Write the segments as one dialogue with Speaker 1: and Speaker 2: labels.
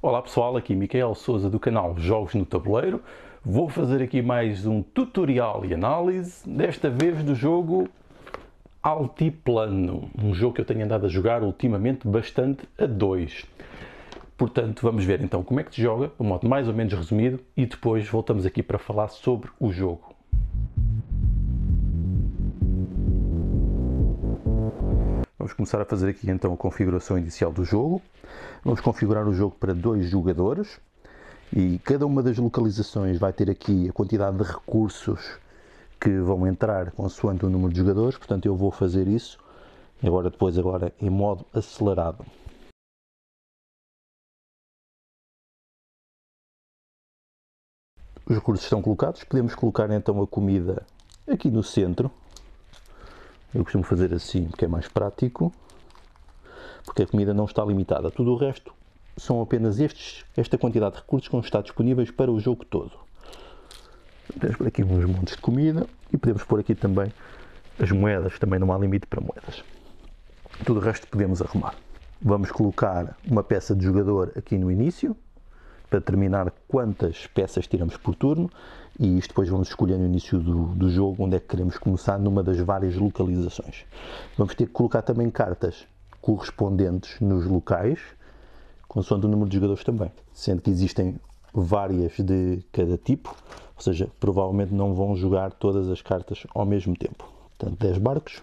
Speaker 1: Olá pessoal, aqui Micael Souza do canal Jogos no Tabuleiro. Vou fazer aqui mais um tutorial e análise, desta vez do jogo Altiplano, um jogo que eu tenho andado a jogar ultimamente bastante a dois. Portanto, vamos ver então como é que se joga, de um modo mais ou menos resumido, e depois voltamos aqui para falar sobre o jogo. Vamos começar a fazer aqui então a configuração inicial do jogo. Vamos configurar o jogo para 2 jogadores e cada uma das localizações vai ter aqui a quantidade de recursos que vão entrar consoante o número de jogadores, portanto eu vou fazer isso agora em modo acelerado. Os recursos estão colocados, podemos colocar então a comida aqui no centro. Eu costumo fazer assim porque é mais prático, porque a comida não está limitada. Tudo o resto são apenas esta quantidade de recursos que vão estar disponíveis para o jogo todo. Temos por aqui uns montes de comida e podemos pôr aqui também as moedas, também não há limite para moedas. Tudo o resto podemos arrumar. Vamos colocar uma peça de jogador aqui no início, para determinar quantas peças tiramos por turno, e isto depois vamos escolher no início do jogo onde é que queremos começar numa das várias localizações. Vamos ter que colocar também cartas correspondentes nos locais, consoante o número de jogadores também, sendo que existem várias de cada tipo, ou seja, provavelmente não vão jogar todas as cartas ao mesmo tempo. Portanto, 10 barcos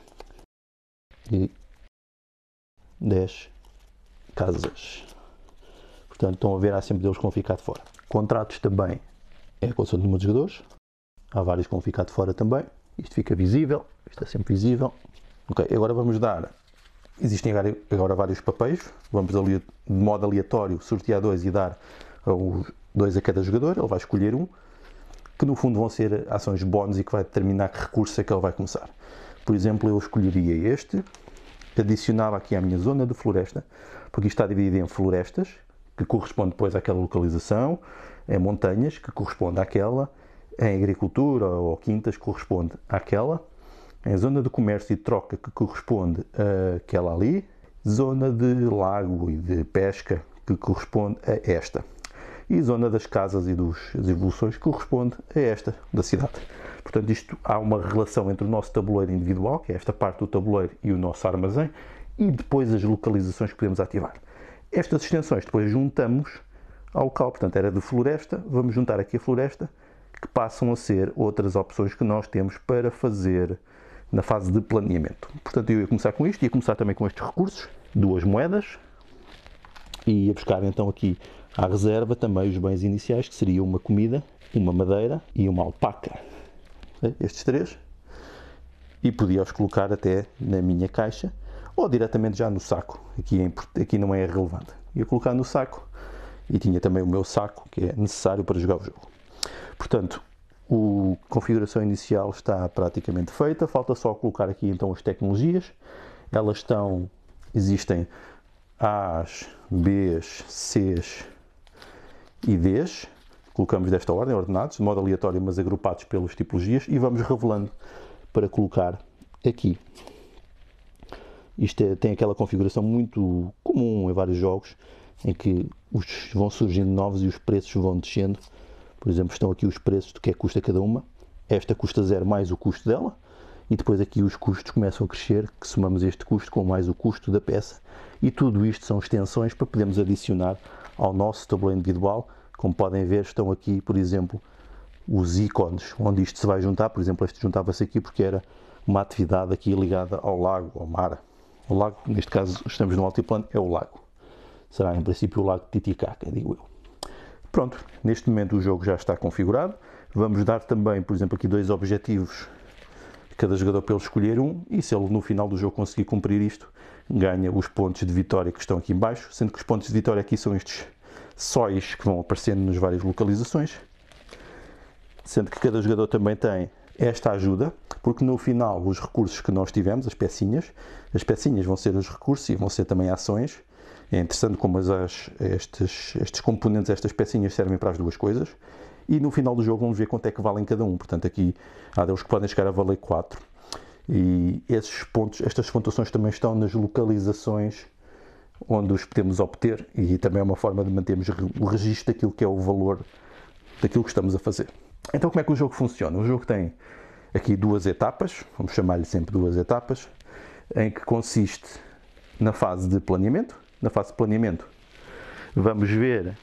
Speaker 1: e 10 casas. Portanto, estão a ver, há sempre deles que vão ficar de fora. Contratos também é consoante o número de jogadores. Há vários que vão ficar de fora também. Isto fica visível, isto é sempre visível. Ok, agora vamos dar... Existem agora vários papéis. Vamos ali, de modo aleatório, sortear 2 e dar 2 a cada jogador. Ele vai escolher um, que no fundo vão ser ações bónus e que vai determinar que recurso é que ele vai começar. Por exemplo, eu escolheria este, adicionava aqui à minha zona de floresta, porque isto está dividido em florestas, que corresponde depois àquela localização, em montanhas, que corresponde àquela, em agricultura ou quintas, que corresponde àquela, em zona de comércio e troca, que corresponde àquela ali, zona de lago e de pesca, que corresponde a esta, e zona das casas e das evoluções, que corresponde a esta, da cidade. Portanto, há uma relação entre o nosso tabuleiro individual, que é esta parte do tabuleiro, e o nosso armazém, e depois as localizações que podemos ativar. Estas extensões depois juntamos ao local, portanto era de floresta, vamos juntar aqui a floresta, que passam a ser outras opções que nós temos para fazer na fase de planeamento. Portanto eu ia começar com isto, ia começar também com estes recursos, 2 moedas, e ia buscar então aqui à reserva também os bens iniciais, que seria uma comida, uma madeira e uma alpaca. Estes 3. E podia-os colocar até na minha caixa, ou diretamente já no saco, aqui não é relevante. Ia colocar no saco e tinha também o meu saco, que é necessário para jogar o jogo. Portanto, a configuração inicial está praticamente feita, falta só colocar aqui então as tecnologias. Elas existem A's, B's, C's e D's. Colocamos desta ordem, ordenados, de modo aleatório, mas agrupados pelas tipologias, e vamos revelando para colocar aqui. Isto tem aquela configuração muito comum em vários jogos, em que vão surgindo novos e os preços vão descendo. Por exemplo, estão aqui os preços do que é que custa cada uma. Esta custa 0 mais o custo dela, e depois aqui os custos começam a crescer, que somamos este custo com mais o custo da peça. E tudo isto são extensões para podermos adicionar ao nosso tabuleiro individual. Como podem ver, estão aqui, por exemplo, os ícones, onde isto se vai juntar. Por exemplo, este juntava-se aqui porque era uma atividade aqui ligada ao lago, ao mar. O lago, neste caso estamos no altiplano, é o lago. Será em princípio o lago Titicaca, digo eu. Pronto, neste momento o jogo já está configurado. Vamos dar também, por exemplo, aqui 2 objetivos, cada jogador para ele escolher um, e se ele no final do jogo conseguir cumprir isto, ganha os pontos de vitória que estão aqui em baixo, sendo que os pontos de vitória aqui são estes sóis que vão aparecendo nas várias localizações, sendo que cada jogador também tem esta ajuda, porque no final os recursos que nós tivemos, as pecinhas vão ser os recursos e vão ser também ações. É interessante como estes componentes, estas pecinhas servem para as duas coisas, e no final do jogo vamos ver quanto é que valem cada um. Portanto aqui há deles que podem chegar a valer 4, e esses pontos, estas pontuações também estão nas localizações onde os podemos obter, e também é uma forma de mantermos o registro daquilo que é o valor daquilo que estamos a fazer. Então como é que o jogo funciona? O jogo tem aqui duas etapas, vamos chamar-lhe sempre duas etapas, em que consiste na fase de planeamento. Na fase de planeamento vamos ver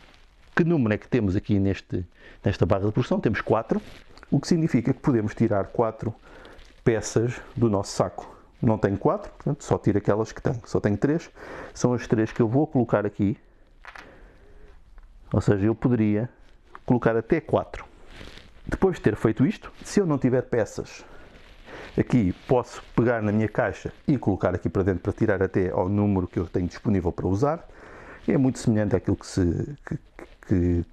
Speaker 1: que número é que temos aqui nesta barra de produção. Temos 4, o que significa que podemos tirar 4 peças do nosso saco. Não tenho 4, portanto só tiro aquelas que tenho. Só tenho 3, são as 3 que eu vou colocar aqui. Ou seja, eu poderia colocar até 4. Depois de ter feito isto, se eu não tiver peças aqui, posso pegar na minha caixa e colocar aqui para dentro para tirar até ao número que eu tenho disponível para usar. É muito semelhante àquilo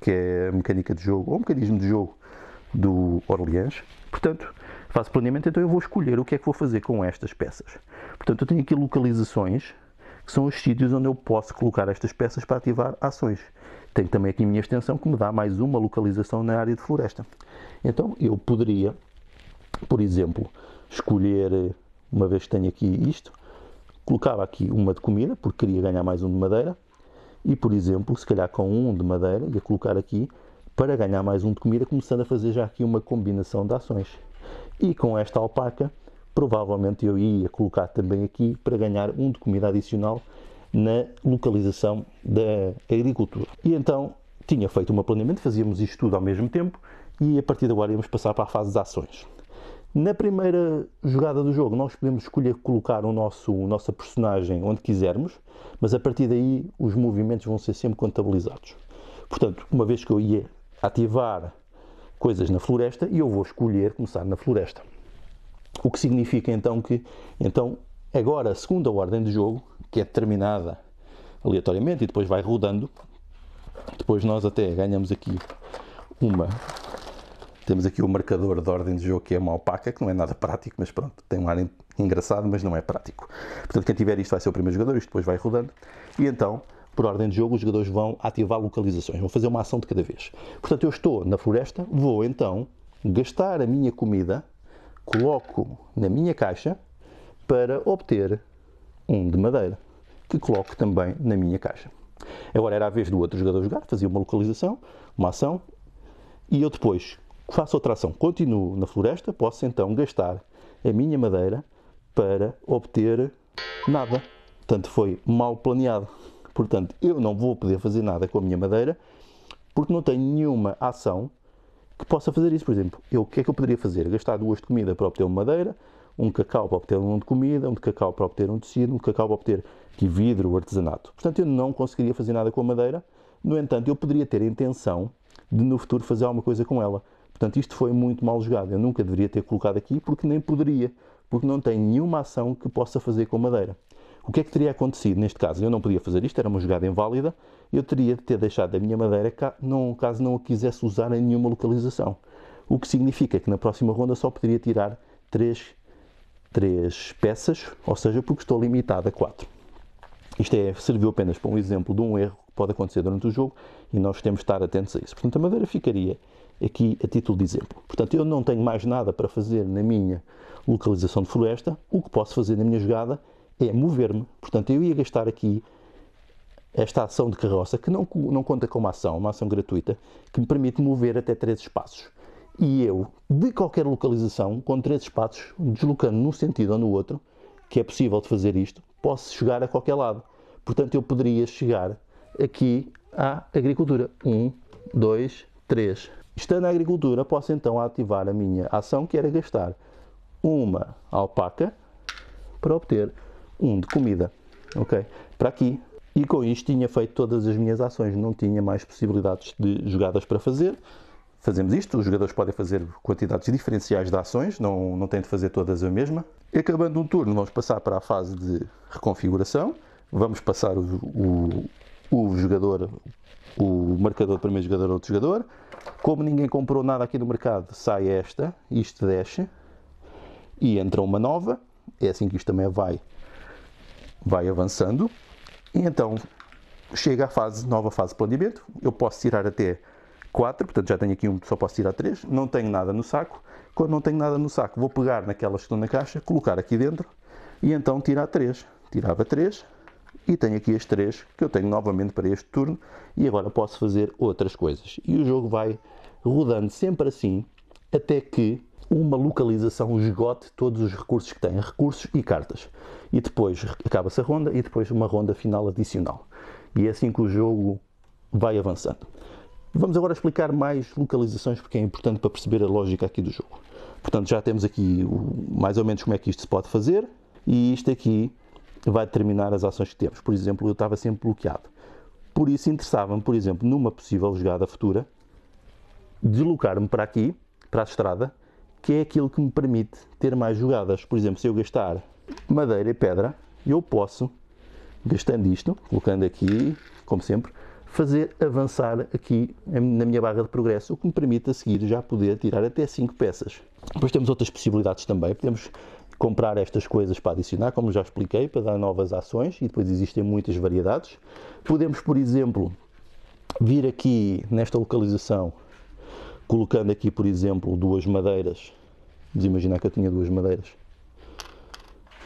Speaker 1: que é a mecânica de jogo, ou o mecanismo de jogo do Orleans. Portanto, faço planeamento, então eu vou escolher o que é que vou fazer com estas peças. Portanto, eu tenho aqui localizações, que são os sítios onde eu posso colocar estas peças para ativar ações. Tenho também aqui a minha extensão, que me dá mais uma localização na área de floresta. Então, eu poderia, por exemplo, escolher, uma vez que tenho aqui isto, colocava aqui uma de comida, porque queria ganhar mais um de madeira, e, por exemplo, se calhar com um de madeira, ia colocar aqui para ganhar mais um de comida, começando a fazer já aqui uma combinação de ações. E com esta alpaca, provavelmente eu ia colocar também aqui para ganhar um de comida adicional na localização da agricultura. E então, tinha feito um planeamento, fazíamos isto tudo ao mesmo tempo, e a partir de agora íamos passar para a fase de ações. Na primeira jogada do jogo, nós podemos escolher colocar o nossa personagem onde quisermos, mas a partir daí os movimentos vão ser sempre contabilizados. Portanto, uma vez que eu ia ativar coisas na floresta, eu vou escolher começar na floresta. O que significa então que, agora a segunda ordem de jogo, que é determinada aleatoriamente e depois vai rodando, depois nós até ganhamos aqui temos aqui o marcador de ordem de jogo, que é uma alpaca, que não é nada prático, mas pronto, tem um ar engraçado, mas não é prático. Portanto, quem tiver isto vai ser o primeiro jogador, isto depois vai rodando, e então, por ordem de jogo, os jogadores vão ativar localizações, vão fazer uma ação de cada vez. Portanto, eu estou na floresta, vou então gastar a minha comida, coloco na minha caixa para obter um de madeira, que coloco também na minha caixa. Agora era a vez do outro jogador jogar, fazia uma localização, uma ação, e eu depois faço outra ação, continuo na floresta, posso então gastar a minha madeira para obter nada. Portanto, foi mal planeado. Portanto, eu não vou poder fazer nada com a minha madeira, porque não tenho nenhuma ação que possa fazer isso. Por exemplo, o que é que eu poderia fazer? Gastar 2 de comida para obter uma madeira, um cacau para obter um de comida, um de cacau para obter um tecido, um de cacau para obter aqui vidro ou artesanato. Portanto, eu não conseguiria fazer nada com a madeira. No entanto, eu poderia ter a intenção de no futuro fazer alguma coisa com ela. Portanto, isto foi muito mal jogado. Eu nunca deveria ter colocado aqui, porque nem poderia, porque não tenho nenhuma ação que possa fazer com madeira. O que é que teria acontecido neste caso? Eu não podia fazer isto, era uma jogada inválida, eu teria de ter deixado a minha madeira caso não a quisesse usar em nenhuma localização. O que significa que na próxima ronda só poderia tirar 3 peças, ou seja, porque estou limitado a 4. Isto serviu apenas para um exemplo de um erro que pode acontecer durante o jogo e nós temos de estar atentos a isso. Portanto, a madeira ficaria aqui a título de exemplo. Portanto, eu não tenho mais nada para fazer na minha localização de floresta. O que posso fazer na minha jogada é mover-me. Portanto, eu ia gastar aqui esta ação de carroça, que não conta como uma ação gratuita, que me permite mover até 3 espaços. E eu, de qualquer localização, com 3 espaços, deslocando num sentido ou no outro, que é possível de fazer isto, posso chegar a qualquer lado. Portanto, eu poderia chegar aqui à agricultura. 1, 2, 3. Estando na agricultura, posso então ativar a minha ação, que era gastar uma alpaca para obter um de comida. Ok? Para aqui. E com isto tinha feito todas as minhas ações. Não tinha mais possibilidades de jogadas para fazer. Fazemos isto. Os jogadores podem fazer quantidades diferenciais de ações. Não têm de fazer todas a mesma. E acabando um turno, vamos passar para a fase de reconfiguração. Vamos passar o marcador de primeiro jogador a outro jogador. Como ninguém comprou nada aqui no mercado, sai isto desce e entra uma nova. É assim que isto também vai avançando. E então chega a nova fase de planeamento. Eu posso tirar até 4, portanto já tenho aqui só posso tirar 3. Não tenho nada no saco. Quando não tenho nada no saco, vou pegar naquelas que estão na caixa, colocar aqui dentro e então tirar 3. Tirava 3 e tenho aqui as 3 que eu tenho novamente para este turno e agora posso fazer outras coisas. E o jogo vai rodando sempre assim até que uma localização esgote todos os recursos que tem, recursos e cartas. E depois acaba-se a ronda e depois uma ronda final adicional. E é assim que o jogo vai avançando. Vamos agora explicar mais localizações porque é importante para perceber a lógica aqui do jogo. Portanto, já temos aqui mais ou menos como é que isto se pode fazer e isto aqui vai determinar as ações que temos. Por exemplo, eu estava sempre bloqueado. Por isso interessava-me, por exemplo, numa possível jogada futura, deslocar-me para aqui, para a estrada, que é aquilo que me permite ter mais jogadas. Por exemplo, se eu gastar madeira e pedra, eu posso, gastando isto, colocando aqui, como sempre, fazer avançar aqui na minha barra de progresso, o que me permite a seguir já poder tirar até 5 peças. Depois temos outras possibilidades também. Podemos comprar estas coisas para adicionar, como já expliquei, para dar novas ações, e depois existem muitas variedades. Podemos, por exemplo, vir aqui nesta localização, colocando aqui, por exemplo, 2 madeiras. Vamos imaginar que eu tinha 2 madeiras.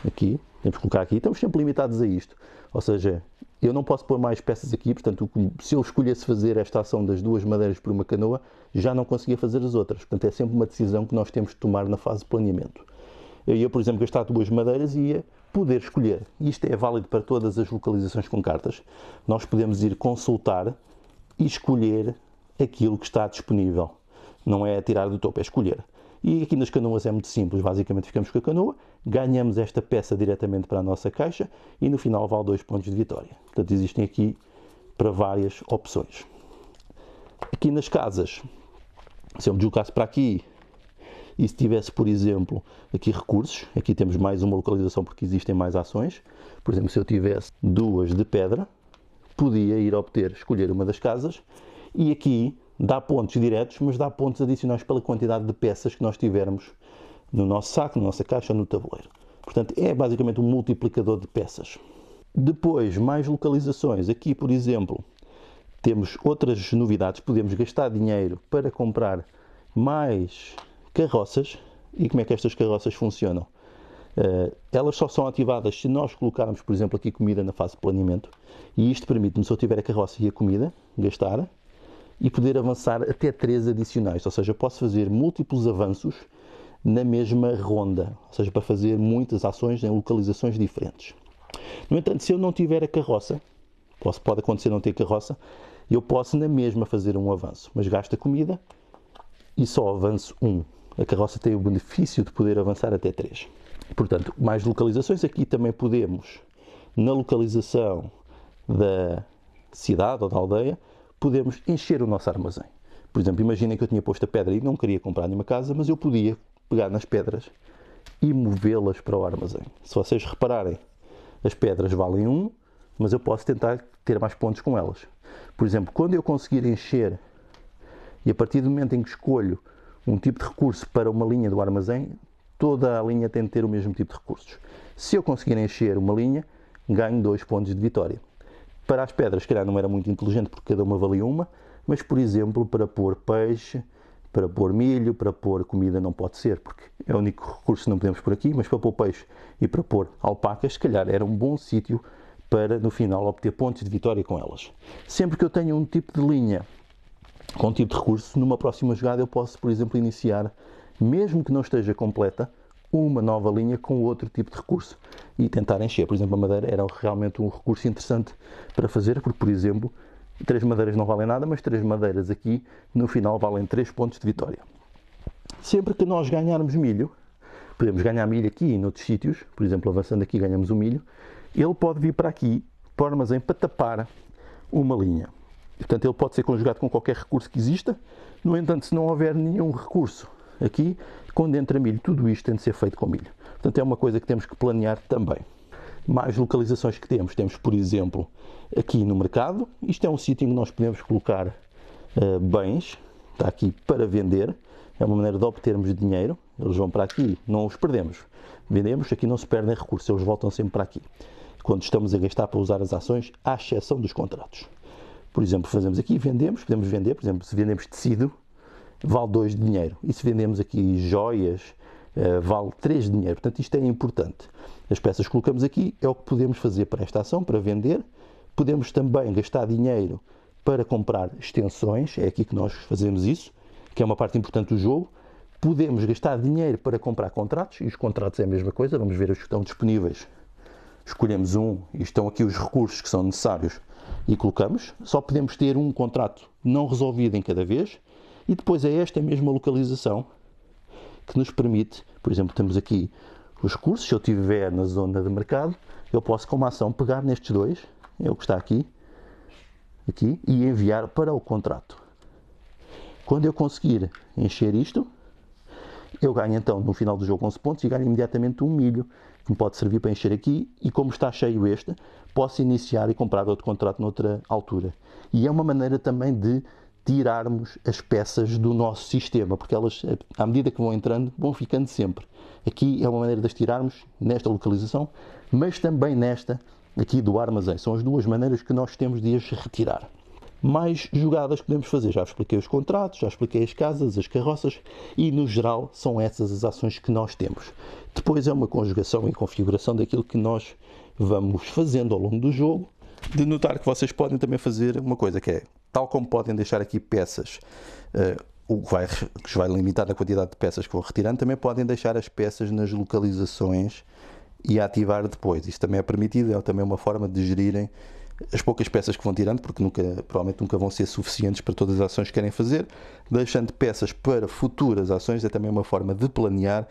Speaker 1: Aqui, temos que colocar aqui. Estamos sempre limitados a isto. Ou seja, eu não posso pôr mais peças aqui, portanto, se eu escolhesse fazer esta ação das 2 madeiras por uma canoa, já não conseguia fazer as outras. Portanto, é sempre uma decisão que nós temos de tomar na fase de planeamento. Eu ia, por exemplo, gastar 2 madeiras e ia poder escolher. Isto é válido para todas as localizações com cartas. Nós podemos ir consultar e escolher aquilo que está disponível. Não é tirar do topo, é escolher. E aqui nas canoas é muito simples, basicamente ficamos com a canoa, ganhamos esta peça diretamente para a nossa caixa e no final vale 2 pontos de vitória. Portanto, existem aqui para várias opções. Aqui nas casas, se eu me deslocasse para aqui e se tivesse, por exemplo, aqui recursos, aqui temos mais uma localização porque existem mais ações. Por exemplo, se eu tivesse 2 de pedra, podia ir obter, escolher uma das casas e aqui dá pontos diretos, mas dá pontos adicionais pela quantidade de peças que nós tivermos no nosso saco, na nossa caixa, no tabuleiro. Portanto, é basicamente um multiplicador de peças. Depois, mais localizações. Aqui, por exemplo, temos outras novidades. Podemos gastar dinheiro para comprar mais carroças. E como é que estas carroças funcionam? Elas só são ativadas se nós colocarmos, por exemplo, aqui comida na fase de planeamento. E isto permite-me, se eu tiver a carroça e a comida, gastar e poder avançar até 3 adicionais, ou seja, posso fazer múltiplos avanços na mesma ronda, ou seja, para fazer muitas ações em localizações diferentes. No entanto, se eu não tiver a carroça, pode acontecer não ter carroça, eu posso na mesma fazer um avanço, mas gasto a comida e só avanço 1. A carroça tem o benefício de poder avançar até 3. Portanto, mais localizações. Aqui também podemos, na localização da cidade ou da aldeia, podemos encher o nosso armazém. Por exemplo, imaginem que eu tinha posto a pedra e não queria comprar nenhuma casa, mas eu podia pegar nas pedras e movê-las para o armazém. Se vocês repararem, as pedras valem 1, mas eu posso tentar ter mais pontos com elas. Por exemplo, quando eu conseguir encher, e a partir do momento em que escolho um tipo de recurso para uma linha do armazém, toda a linha tem de ter o mesmo tipo de recursos. Se eu conseguir encher uma linha, ganho 2 pontos de vitória. Para as pedras, se calhar não era muito inteligente porque cada uma valia 1, mas, por exemplo, para pôr peixe, para pôr milho, para pôr comida não pode ser, porque é o único recurso que não podemos pôr aqui, mas para pôr peixe e para pôr alpacas, se calhar era um bom sítio para, no final, obter pontos de vitória com elas. Sempre que eu tenho um tipo de linha com um tipo de recurso, numa próxima jogada eu posso, por exemplo, iniciar, mesmo que não esteja completa, uma nova linha com outro tipo de recurso e tentar encher. Por exemplo, a madeira era realmente um recurso interessante para fazer, porque, por exemplo, 3 madeiras não valem nada, mas 3 madeiras aqui, no final, valem 3 pontos de vitória. Sempre que nós ganharmos milho, podemos ganhar milho aqui e noutros sítios, por exemplo, avançando aqui ganhamos o milho, ele pode vir para aqui, para o armazém, para tapar uma linha. Portanto, ele pode ser conjugado com qualquer recurso que exista. No entanto, se não houver nenhum recurso aqui, quando entra milho, tudo isto tem de ser feito com milho. Portanto, é uma coisa que temos que planear também. Mais localizações que temos. Temos, por exemplo, aqui no mercado. Isto é um sítio em que nós podemos colocar bens. Está aqui para vender. É uma maneira de obtermos dinheiro. Eles vão para aqui, não os perdemos. Vendemos, aqui não se perdem recursos, eles voltam sempre para aqui. Quando estamos a gastar para usar as ações, à exceção dos contratos. Por exemplo, fazemos aqui, vendemos, podemos vender, por exemplo, se vendemos tecido, vale 2 de dinheiro. E se vendemos aqui joias, vale 3 dinheiro. Portanto, isto é importante. As peças que colocamos aqui é o que podemos fazer para esta ação, para vender. Podemos também gastar dinheiro para comprar extensões, é aqui que nós fazemos isso, que é uma parte importante do jogo. Podemos gastar dinheiro para comprar contratos, e os contratos é a mesma coisa, vamos ver os que estão disponíveis. Escolhemos um e estão aqui os recursos que são necessários e colocamos. Só podemos ter um contrato não resolvido em cada vez, e depois é esta mesma localização que nos permite, por exemplo, temos aqui os recursos. Se eu estiver na zona de mercado, eu posso, com uma ação, pegar nestes dois, é o que está aqui, e enviar para o contrato. Quando eu conseguir encher isto, eu ganho então no final do jogo 11 pontos e ganho imediatamente 1 milho, que me pode servir para encher aqui, e como está cheio este, posso iniciar e comprar outro contrato noutra altura. E é uma maneira também de tirarmos as peças do nosso sistema, porque elas, à medida que vão entrando, vão ficando sempre. Aqui é uma maneira de as tirarmos nesta localização, mas também nesta aqui do armazém. São as duas maneiras que nós temos de as retirar. Mais jogadas que podemos fazer. Já expliquei os contratos, já expliquei as casas, as carroças, e no geral são essas as ações que nós temos. Depois é uma conjugação e configuração daquilo que nós vamos fazendo ao longo do jogo. De notar que vocês podem também fazer uma coisa, que é, tal como podem deixar aqui peças, o que vai limitar a quantidade de peças que vão retirando, também podem deixar as peças nas localizações e ativar depois. Isto também é permitido, é também uma forma de gerirem as poucas peças que vão tirando, porque provavelmente nunca vão ser suficientes para todas as ações que querem fazer. Deixando peças para futuras ações é também uma forma de planear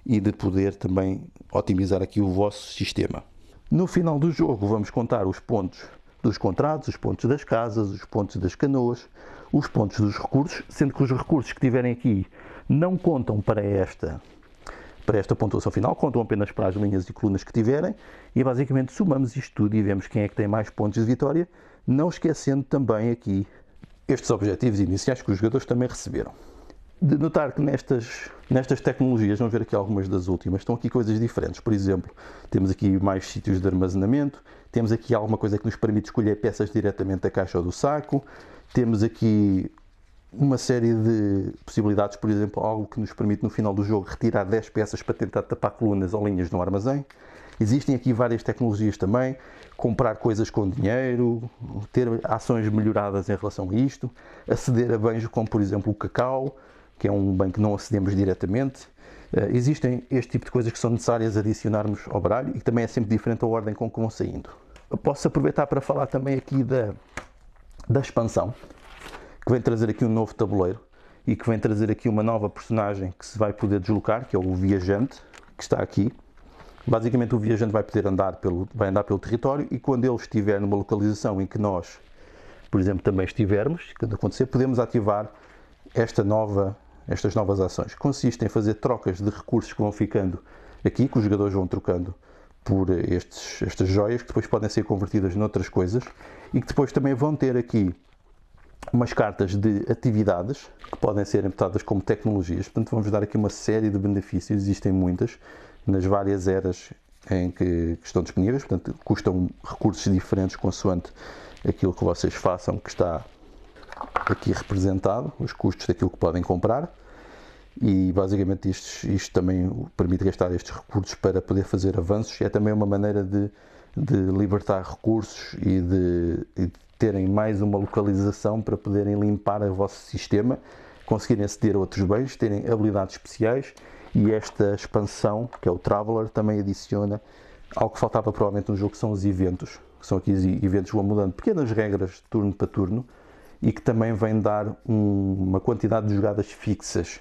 Speaker 1: e de poder também otimizar aqui o vosso sistema. No final do jogo vamos contar os pontos dos contratos, os pontos das casas, os pontos das canoas, os pontos dos recursos, sendo que os recursos que tiverem aqui não contam para esta pontuação final, contam apenas para as linhas e colunas que tiverem, e basicamente somamos isto tudo e vemos quem é que tem mais pontos de vitória, não esquecendo também aqui estes objetivos iniciais que os jogadores também receberam. De notar que nestas tecnologias, vamos ver aqui algumas das últimas, estão aqui coisas diferentes. Por exemplo, temos aqui mais sítios de armazenamento, temos aqui alguma coisa que nos permite escolher peças diretamente da caixa ou do saco, temos aqui uma série de possibilidades, por exemplo, algo que nos permite no final do jogo retirar 10 peças para tentar tapar colunas ou linhas no armazém. Existem aqui várias tecnologias também, comprar coisas com dinheiro, ter ações melhoradas em relação a isto, aceder a bens como, por exemplo, o cacau, que é um bem que não acedemos diretamente. Existem este tipo de coisas que são necessárias adicionarmos ao baralho e que também é sempre diferente a ordem com que vão saindo. Eu posso aproveitar para falar também aqui da expansão, que vem trazer aqui um novo tabuleiro e que vem trazer aqui uma nova personagem que se vai poder deslocar, que é o viajante, que está aqui. Basicamente o viajante vai poder andar pelo território, e quando ele estiver numa localização em que nós, por exemplo, também estivermos, quando acontecer, podemos ativar estas novas ações. Consistem em fazer trocas de recursos que vão ficando aqui, que os jogadores vão trocando por estas joias, que depois podem ser convertidas noutras coisas, e que depois também vão ter aqui umas cartas de atividades que podem ser imputadas como tecnologias. Portanto, vamos dar aqui uma série de benefícios, existem muitas, nas várias eras em que estão disponíveis, portanto, custam recursos diferentes consoante aquilo que vocês façam, que está aqui representado, os custos daquilo que podem comprar, e basicamente isto também permite gastar estes recursos para poder fazer avanços, e é também uma maneira de libertar recursos e de terem mais uma localização para poderem limpar o vosso sistema, conseguirem aceder a outros bens, terem habilidades especiais. E esta expansão, que é o Traveler, também adiciona algo que faltava provavelmente no jogo, que são os eventos, que são aqui os eventos que vão mudando pequenas regras de turno para turno, e que também vêm dar uma quantidade de jogadas fixas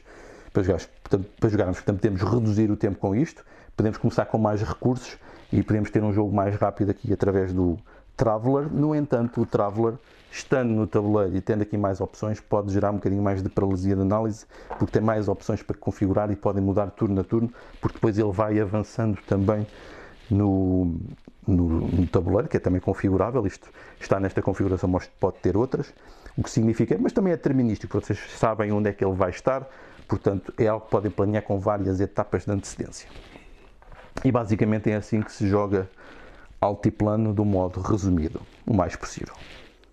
Speaker 1: para jogarmos. Portanto, podemos reduzir o tempo com isto, podemos começar com mais recursos e podemos ter um jogo mais rápido aqui através do Traveler. No entanto, o Traveler, estando no tabuleiro e tendo aqui mais opções, pode gerar um bocadinho mais de paralisia de análise, porque tem mais opções para configurar e podem mudar turno a turno, porque depois ele vai avançando também no tabuleiro, que é também configurável. Isto está nesta configuração, mas pode ter outras, o que significa, mas também é determinístico, porque vocês sabem onde é que ele vai estar, portanto é algo que podem planear com várias etapas de antecedência. E basicamente é assim que se joga altiplano, do modo resumido, o mais possível.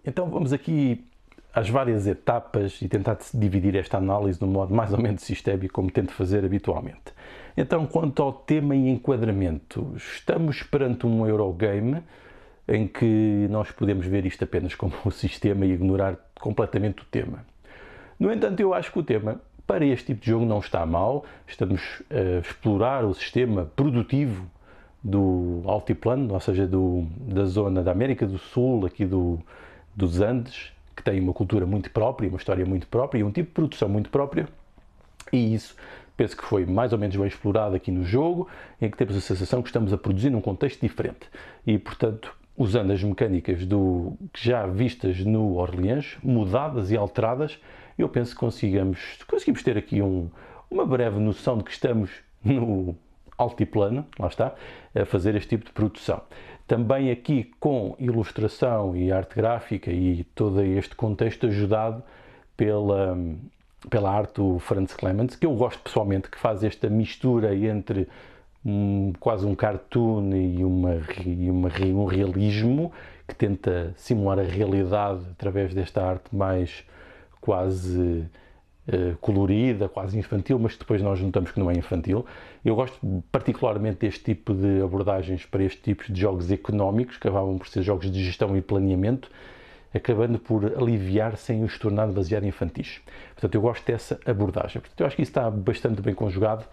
Speaker 1: Então vamos aqui às várias etapas e tentar dividir esta análise de um modo mais ou menos sistémico, como tento fazer habitualmente. Então, quanto ao tema e enquadramento, estamos perante um Eurogame em que nós podemos ver isto apenas como um sistema e ignorar completamente o tema. No entanto, eu acho que o tema para este tipo de jogo não está mal. Estamos a explorar o sistema produtivo do altiplano, ou seja, da zona da América do Sul, aqui dos Andes, que tem uma cultura muito própria, uma história muito própria e um tipo de produção muito própria. E isso penso que foi mais ou menos bem explorado aqui no jogo, em que temos a sensação que estamos a produzir num contexto diferente. E, portanto, usando as mecânicas já vistas no Orleans, mudadas e alteradas, eu penso que conseguimos ter aqui uma breve noção de que estamos no altiplano, lá está, a fazer este tipo de produção. Também aqui com ilustração e arte gráfica e todo este contexto ajudado pela arte do Franz Clemens, que eu gosto pessoalmente, que faz esta mistura entre quase um cartoon e um realismo, que tenta simular a realidade através desta arte mais quase colorida, quase infantil, mas depois nós notamos que não é infantil. Eu gosto particularmente deste tipo de abordagens para este tipo de jogos económicos, que acabam por ser jogos de gestão e planeamento, acabando por aliviar sem os tornar demasiado infantis. Portanto, eu gosto dessa abordagem. Portanto, eu acho que isso está bastante bem conjugado.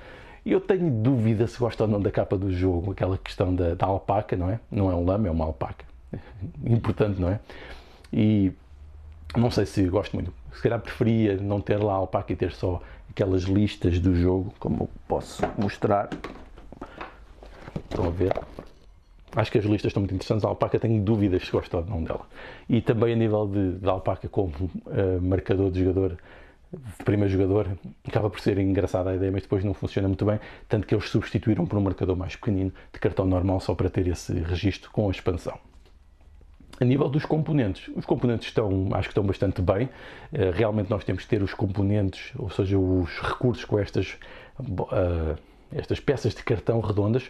Speaker 1: E eu tenho dúvida se gosto ou não da capa do jogo, aquela questão da alpaca, não é? Não é um lama, é uma alpaca. Importante, não é? E não sei se gosto muito. Se calhar preferia não ter lá a alpaca e ter só aquelas listas do jogo, como eu posso mostrar. Estão a ver? Acho que as listas estão muito interessantes. A alpaca tenho dúvidas se gosto ou não dela. E também a nível de alpaca como marcador de jogador, de primeiro jogador, acaba por ser engraçada a ideia, mas depois não funciona muito bem, tanto que eles substituíram por um marcador mais pequenino de cartão normal só para ter esse registro com a expansão. A nível dos componentes, os componentes acho que estão bastante bem. Realmente nós temos que ter os componentes, ou seja, os recursos com estas peças de cartão redondas,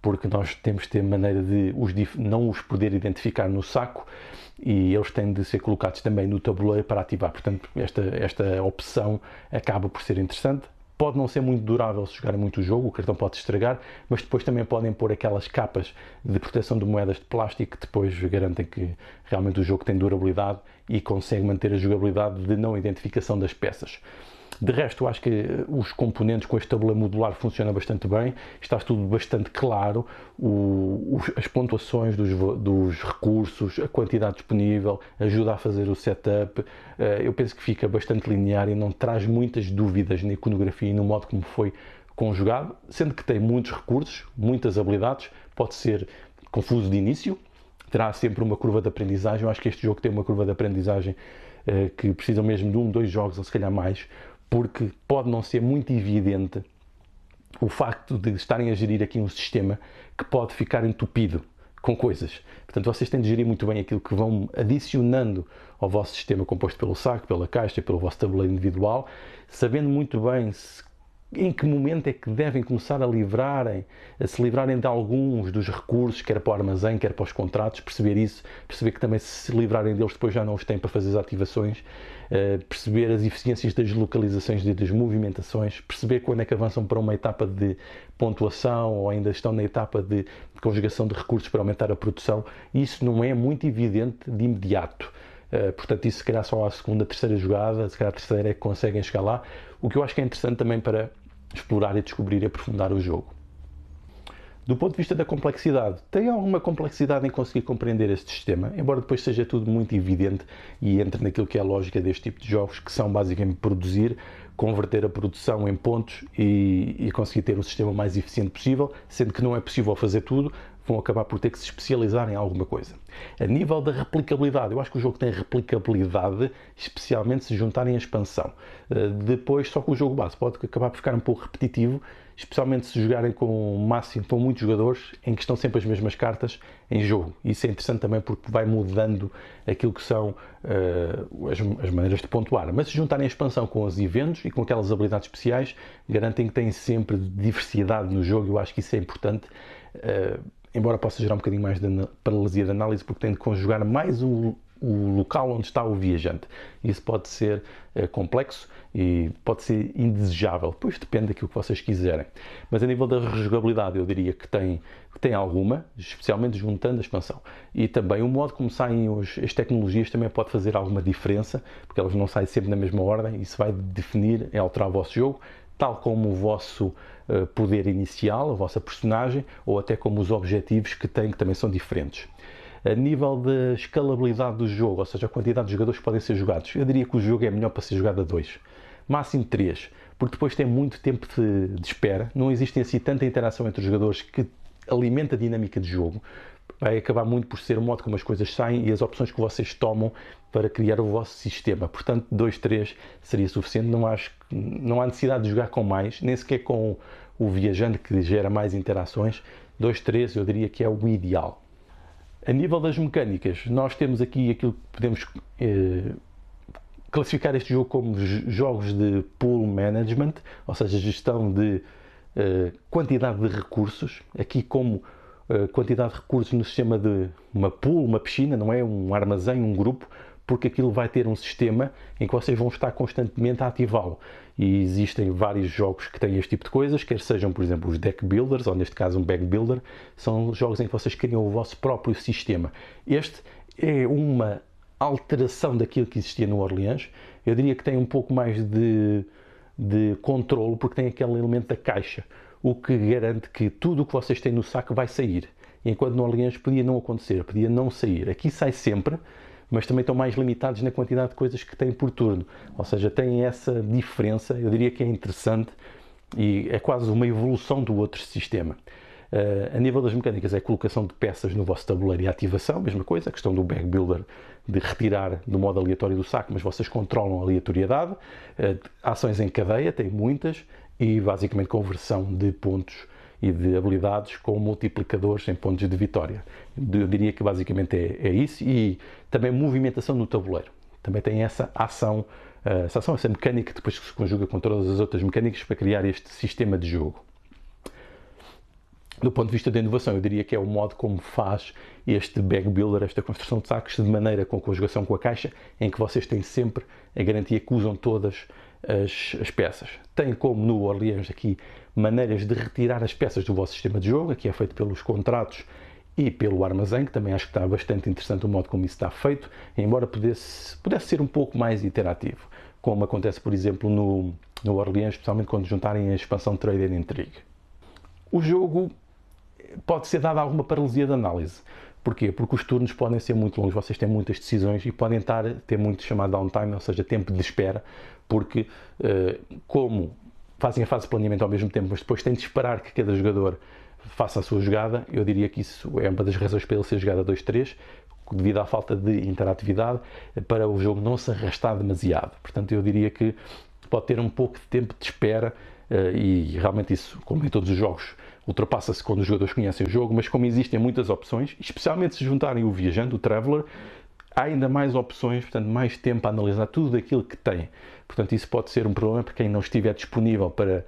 Speaker 1: porque nós temos que ter maneira de não os poder identificar no saco e eles têm de ser colocados também no tabuleiro para ativar. Portanto, esta opção acaba por ser interessante. Pode não ser muito durável se jogarem muito o jogo, o cartão pode estragar, mas depois também podem pôr aquelas capas de proteção de moedas de plástico que depois garantem que realmente o jogo tem durabilidade e consegue manter a jogabilidade de não identificação das peças. De resto, eu acho que os componentes com este tabuleiro modular funcionam bastante bem, está tudo bastante claro, as pontuações dos recursos, a quantidade disponível, ajuda a fazer o setup. Eu penso que fica bastante linear e não traz muitas dúvidas na iconografia e no modo como foi conjugado, sendo que tem muitos recursos, muitas habilidades, pode ser confuso de início, terá sempre uma curva de aprendizagem. Eu acho que este jogo tem uma curva de aprendizagem que precisa mesmo de 2 jogos ou se calhar mais, porque pode não ser muito evidente o facto de estarem a gerir aqui um sistema que pode ficar entupido com coisas. Portanto, vocês têm de gerir muito bem aquilo que vão adicionando ao vosso sistema composto pelo saco, pela caixa, pelo vosso tabuleiro individual, sabendo muito bem em que momento é que devem começar a se livrarem de alguns dos recursos, quer para o armazém, quer para os contratos, perceber que também se livrarem deles depois já não os têm para fazer as ativações, perceber as eficiências das localizações e das movimentações, perceber quando é que avançam para uma etapa de pontuação ou ainda estão na etapa de conjugação de recursos para aumentar a produção. Isso não é muito evidente de imediato. Portanto, isso se calhar só à segunda, terceira jogada, se calhar a terceira é que conseguem chegar lá, o que eu acho que é interessante também para explorar e descobrir e aprofundar o jogo. Do ponto de vista da complexidade, tem alguma complexidade em conseguir compreender este sistema, embora depois seja tudo muito evidente e entre naquilo que é a lógica deste tipo de jogos, que são basicamente produzir, converter a produção em pontos e conseguir ter o sistema mais eficiente possível, sendo que não é possível fazer tudo, vão acabar por ter que se especializar em alguma coisa. A nível da replicabilidade, eu acho que o jogo tem replicabilidade, especialmente se juntarem a expansão. Depois, só que o jogo base pode acabar por ficar um pouco repetitivo, especialmente se jogarem com muitos jogadores em que estão sempre as mesmas cartas em jogo. Isso é interessante também porque vai mudando aquilo que são as maneiras de pontuar. Mas se juntarem a expansão com os eventos e com aquelas habilidades especiais, garantem que têm sempre diversidade no jogo. Eu acho que isso é importante. Embora possa gerar um bocadinho mais de paralisia de análise, porque tem de conjugar mais o local onde está o viajante. Isso pode ser complexo e pode ser indesejável, pois depende daquilo que vocês quiserem. Mas a nível da rejogabilidade eu diria que tem alguma, especialmente juntando a expansão. E também o modo como saem as tecnologias também pode fazer alguma diferença, porque elas não saem sempre na mesma ordem, e isso vai definir e alterar o vosso jogo, tal como o vosso poder inicial, a vossa personagem, ou até como os objetivos que tem, que também são diferentes. A nível da escalabilidade do jogo, ou seja, a quantidade de jogadores que podem ser jogados, eu diria que o jogo é melhor para ser jogado a 2, máximo 3, porque depois tem muito tempo de espera, não existe assim tanta interação entre os jogadores que alimenta a dinâmica de jogo. Vai acabar muito por ser o modo como as coisas saem e as opções que vocês tomam para criar o vosso sistema. Portanto, 2, 3 seria suficiente. Não há necessidade de jogar com mais, nem sequer com o viajante que gera mais interações. 2, 3 eu diria que é o ideal. A nível das mecânicas, nós temos aqui aquilo que podemos classificar este jogo como jogos de pool management, ou seja, gestão de quantidade de recursos. Aqui como quantidade de recursos no sistema de uma pool, uma piscina, não é um armazém, um grupo, porque aquilo vai ter um sistema em que vocês vão estar constantemente a ativá-lo. E existem vários jogos que têm este tipo de coisas, quer sejam, por exemplo, os deck builders, ou neste caso um bag builder, são jogos em que vocês criam o vosso próprio sistema. Este é uma alteração daquilo que existia no Orleans. Eu diria que tem um pouco mais de controlo, porque tem aquele elemento da caixa, o que garante que tudo o que vocês têm no saco vai sair. Enquanto no Orleans podia não acontecer, podia não sair. Aqui sai sempre, mas também estão mais limitados na quantidade de coisas que têm por turno. Ou seja, tem essa diferença, eu diria que é interessante e é quase uma evolução do outro sistema. A nível das mecânicas é a colocação de peças no vosso tabuleiro e a ativação, mesma coisa, a questão do bag builder de retirar do modo aleatório do saco, mas vocês controlam a aleatoriedade, ações em cadeia, tem muitas, e basicamente conversão de pontos e de habilidades com multiplicadores em pontos de vitória. Eu diria que basicamente é isso, e também movimentação no tabuleiro. Também tem essa ação, essa mecânica que depois se conjuga com todas as outras mecânicas para criar este sistema de jogo. Do ponto de vista da inovação, eu diria que é o modo como faz este bag builder, esta construção de sacos, de maneira com conjugação com a caixa, em que vocês têm sempre a garantia que usam todas as peças. Tem, como no Orleans aqui, maneiras de retirar as peças do vosso sistema de jogo. Aqui é feito pelos contratos e pelo armazém, que também acho que está bastante interessante o modo como isso está feito, embora pudesse ser um pouco mais interativo, como acontece, por exemplo, no Orleans, especialmente quando juntarem a expansão Trade and Intrigue. O jogo pode ser dada alguma paralisia de análise. Porquê? Porque os turnos podem ser muito longos, vocês têm muitas decisões e podem ter muito chamado downtime, ou seja, tempo de espera, porque como fazem a fase de planeamento ao mesmo tempo, mas depois têm de esperar que cada jogador faça a sua jogada, eu diria que isso é uma das razões para ele ser jogado a 2-3, devido à falta de interatividade, para o jogo não se arrastar demasiado. Portanto, eu diria que pode ter um pouco de tempo de espera, e realmente isso, como em todos os jogos, ultrapassa-se quando os jogadores conhecem o jogo, mas como existem muitas opções, especialmente se juntarem o viajante, o traveler, há ainda mais opções, portanto mais tempo a analisar tudo aquilo que tem. Portanto, isso pode ser um problema para quem não estiver disponível para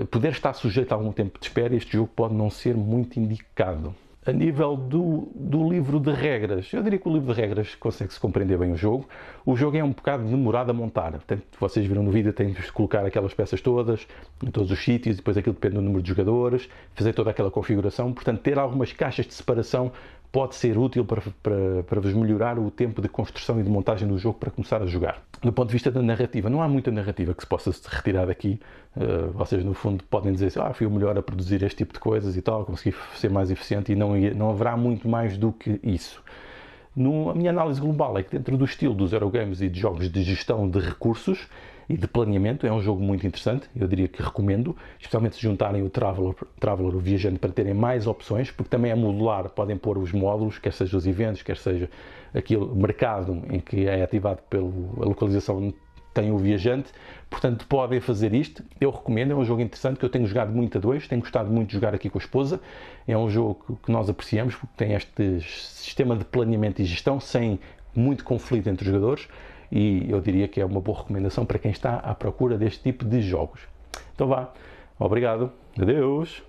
Speaker 1: poder estar sujeito a algum tempo de espera. Este jogo pode não ser muito indicado. A nível do livro de regras, eu diria que o livro de regras consegue-se compreender bem o jogo. O jogo é um bocado demorado a montar. Portanto, vocês viram no vídeo, tem de colocar aquelas peças todas, em todos os sítios, depois aquilo depende do número de jogadores, fazer toda aquela configuração. Portanto, ter algumas caixas de separação pode ser útil para vos melhorar o tempo de construção e de montagem do jogo para começar a jogar. Do ponto de vista da narrativa, não há muita narrativa que se possa retirar daqui. Vocês, no fundo, podem dizer assim, fui o melhor a produzir este tipo de coisas e tal, consegui ser mais eficiente, e não haverá muito mais do que isso. A minha análise global é que dentro do estilo dos Eurogames e de jogos de gestão de recursos e de planeamento, é um jogo muito interessante, eu diria que recomendo, especialmente se juntarem o Traveler, o viajante, para terem mais opções, porque também é modular, podem pôr os módulos, quer seja os eventos, quer seja aquele mercado em que é ativado pela localização onde tem o viajante, portanto podem fazer isto. Eu recomendo, é um jogo interessante que eu tenho jogado muito a dois, tenho gostado muito de jogar aqui com a esposa, é um jogo que nós apreciamos porque tem este sistema de planeamento e gestão sem muito conflito entre os jogadores, e eu diria que é uma boa recomendação para quem está à procura deste tipo de jogos. Então vá, obrigado, adeus!